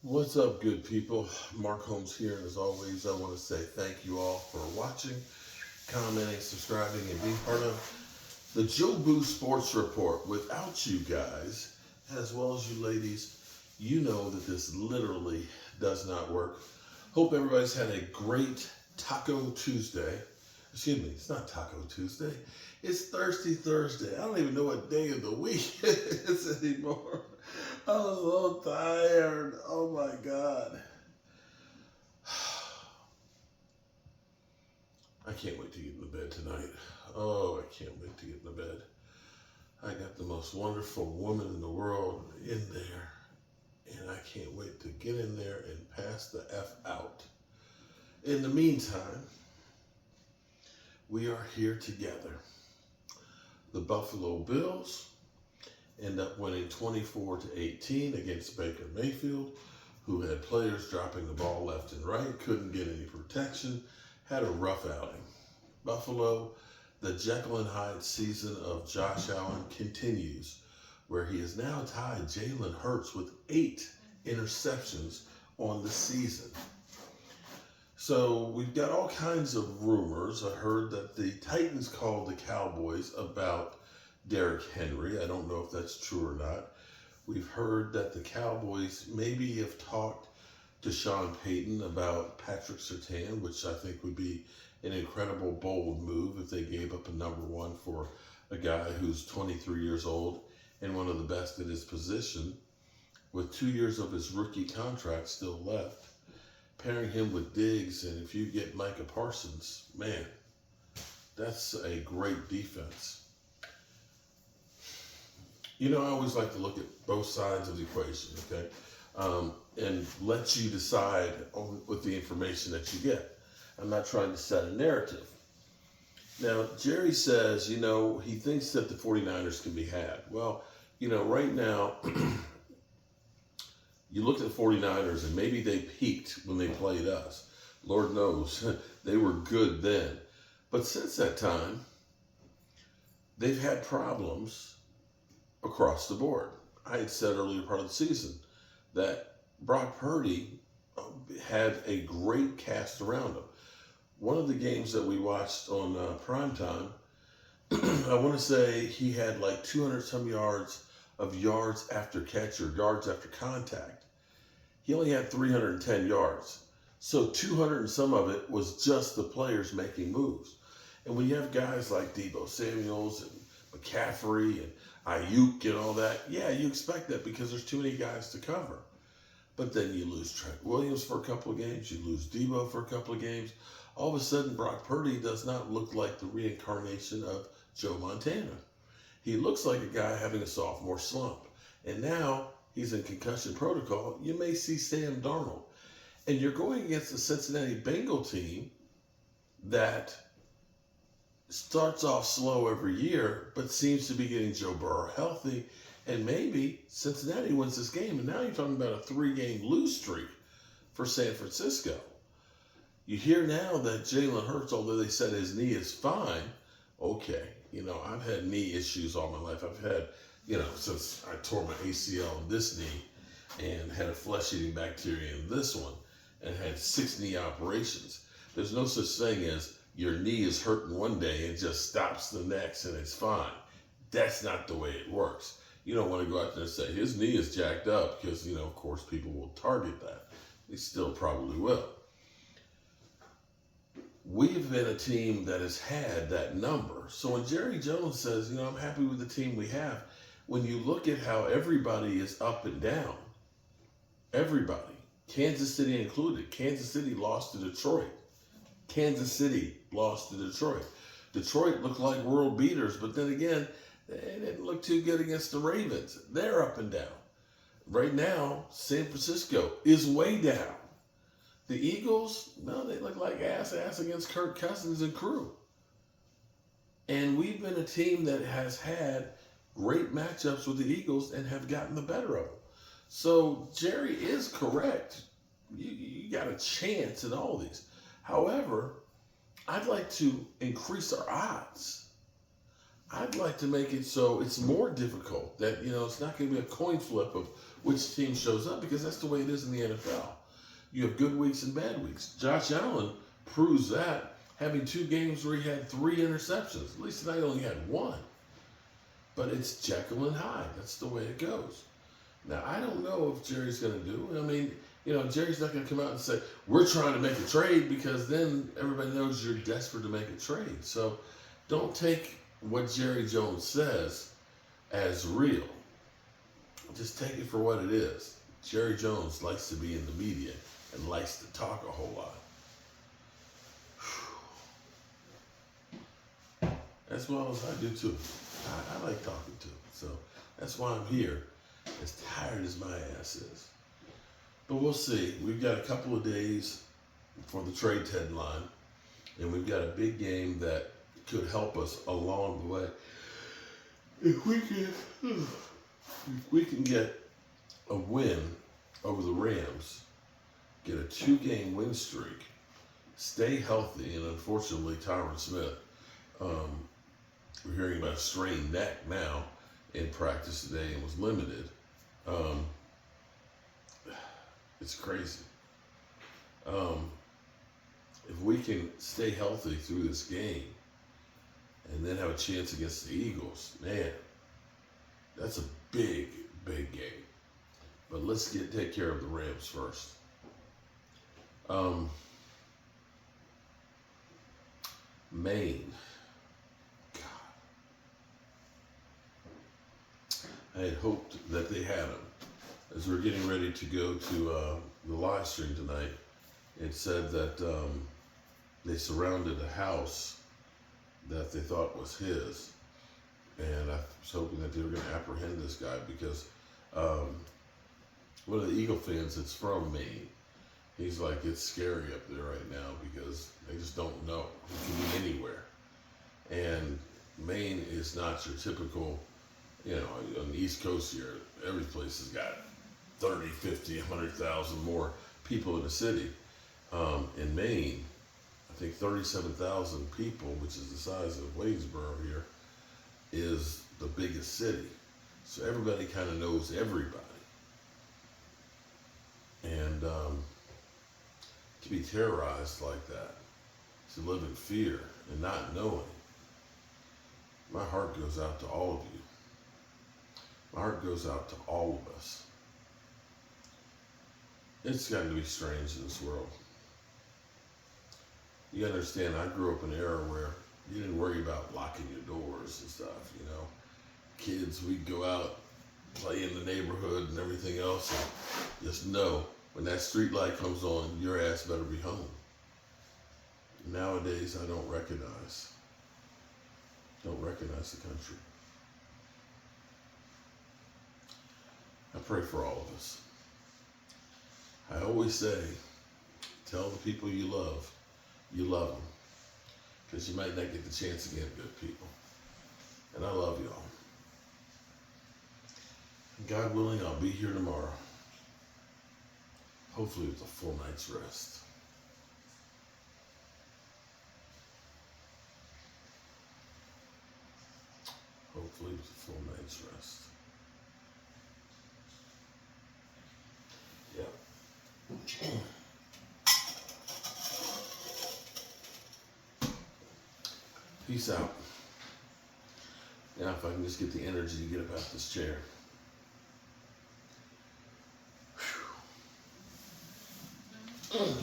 What's up, good people? Mark Holmes here, and as always, I want to say thank you all for watching, commenting, subscribing, and being part of the Joe Boo Sports Report. Without you guys, as well as you ladies, you know that this literally does not work. Hope everybody's had a great Taco Tuesday. Excuse me, it's not Taco Tuesday. It's Thirsty Thursday. I don't even know what day of the week it is anymore. I'm so tired. Oh my God. I can't wait to get into bed tonight. Oh, I can't wait to get into bed. I got the most wonderful woman in the world in there, and I can't wait to get in there and pass the F out. In the meantime, we are here together. The Buffalo Bills end up winning 24-18 against Baker Mayfield, who had players dropping the ball left and right, couldn't get any protection, had a rough outing. Buffalo, the Jekyll and Hyde season of Josh Allen continues, where he has now tied Jalen Hurts with 8 interceptions on the season. So we've got all kinds of rumors. I heard that the Titans called the Cowboys about Derrick Henry. I don't know if that's true or not. We've heard that the Cowboys maybe have talked to Sean Payton about Patrick Surtain, which I think would be an incredible, bold move if they gave up a number one for a guy who's 23 years old and one of the best in his position, with 2 years of his rookie contract still left. Pairing him with Diggs, and if you get Micah Parsons, man, that's a great defense. You know, I always like to look at both sides of the equation, okay? And let you decide with the information that you get. I'm not trying to set a narrative. Now, Jerry says, he thinks that the 49ers can be had. Well, right now, you look at the 49ers and maybe they peaked when they played us. Lord knows, they were good then. But since that time, they've had problems across the board. I had said earlier part of the season that Brock Purdy had a great cast around him. One of the games that we watched on primetime, I want to say he had like 200 some yards of yards after catch or yards after contact. He only had 310 yards. So 200 and some of it was just the players making moves. And when you have guys like Deebo Samuels and McCaffrey and Ayuk and all that, yeah, you expect that because there's too many guys to cover. But then you lose Trent Williams for a couple of games, you lose Deebo for a couple of games. All of a sudden, Brock Purdy does not look like the reincarnation of Joe Montana. He looks like a guy having a sophomore slump. And now he's in concussion protocol. You may see Sam Darnold. And you're going against the Cincinnati Bengal team that starts off slow every year, but seems to be getting Joe Burrow healthy. And maybe Cincinnati wins this game. And now you're talking about a 3-game lose streak for San Francisco. You hear now that Jalen Hurts, although they said his knee is fine, okay. I've had knee issues all my life. I've had, since I tore my ACL in this knee and had a flesh-eating bacteria in this one and had 6 knee operations. There's no such thing as your knee is hurting one day and just stops the next and it's fine. That's not the way it works. You don't want to go out there and say, his knee is jacked up because, of course, people will target that. They still probably will. We've been a team that has had that number. So when Jerry Jones says, I'm happy with the team we have, when you look at how everybody is up and down, everybody, Kansas City included. Kansas City lost to Detroit. Kansas City lost to Detroit. Detroit looked like world beaters, but then again, they didn't look too good against the Ravens. They're up and down. Right now, San Francisco is way down. The Eagles, no, they look like ass against Kirk Cousins and crew. And we've been a team that has had great matchups with the Eagles and have gotten the better of them. So Jerry is correct. You got a chance in all these. However, I'd like to increase our odds. I'd like to make it so it's more difficult. That it's not going to be a coin flip of which team shows up, because that's the way it is in the NFL. You have good weeks and bad weeks. Josh Allen proves that, having 2 games where he had 3 interceptions. At least tonight only had 1. But it's Jekyll and Hyde. That's the way it goes. Now, I don't know if Jerry's going to do it. I mean, Jerry's not going to come out and say, we're trying to make a trade, because then everybody knows you're desperate to make a trade. So don't take what Jerry Jones says as real. Just take it for what it is. Jerry Jones likes to be in the media and likes to talk a whole lot. As well as I do too. I like talking too. So that's why I'm here, as tired as my ass is. But we'll see. We've got a couple of days for the trade deadline, and we've got a big game that could help us along the way. If we can get a win over the Rams, get a 2-game win streak, stay healthy, and unfortunately Tyron Smith, we're hearing about a strained neck now in practice today and was limited. It's crazy. If we can stay healthy through this game and then have a chance against the Eagles, man, that's a big, big game. But let's take care of the Rams first. Maine. God. I had hoped that they had him. As we're getting ready to go to the live stream tonight, it said that they surrounded a house that they thought was his. And I was hoping that they were going to apprehend this guy, because one of the Eagle fans that's from Maine, he's like, it's scary up there right now because they just don't know. It can be anywhere. And Maine is not your typical, on the East Coast here, every place has got 30, 50, 100,000 more people in the city. In Maine, I think 37,000 people, which is the size of Waynesboro here, is the biggest city. So everybody kind of knows everybody. And to be terrorized like that, to live in fear and not knowing, my heart goes out to all of you. My heart goes out to all of us. It's gotten to be strange in this world. You understand, I grew up in an era where you didn't worry about locking your doors and stuff, Kids, we'd go out, play in the neighborhood and everything else, and just know when that street light comes on, your ass better be home. Nowadays, I don't recognize the country. I pray for all of us. I always say, tell the people you love them. Because you might not get the chance to get good people. And I love y'all. And God willing, I'll be here tomorrow. Hopefully with a full night's rest. Hopefully with a full night's rest. Yeah. Peace out. Now, if I can just get the energy to get up out this chair. Whew.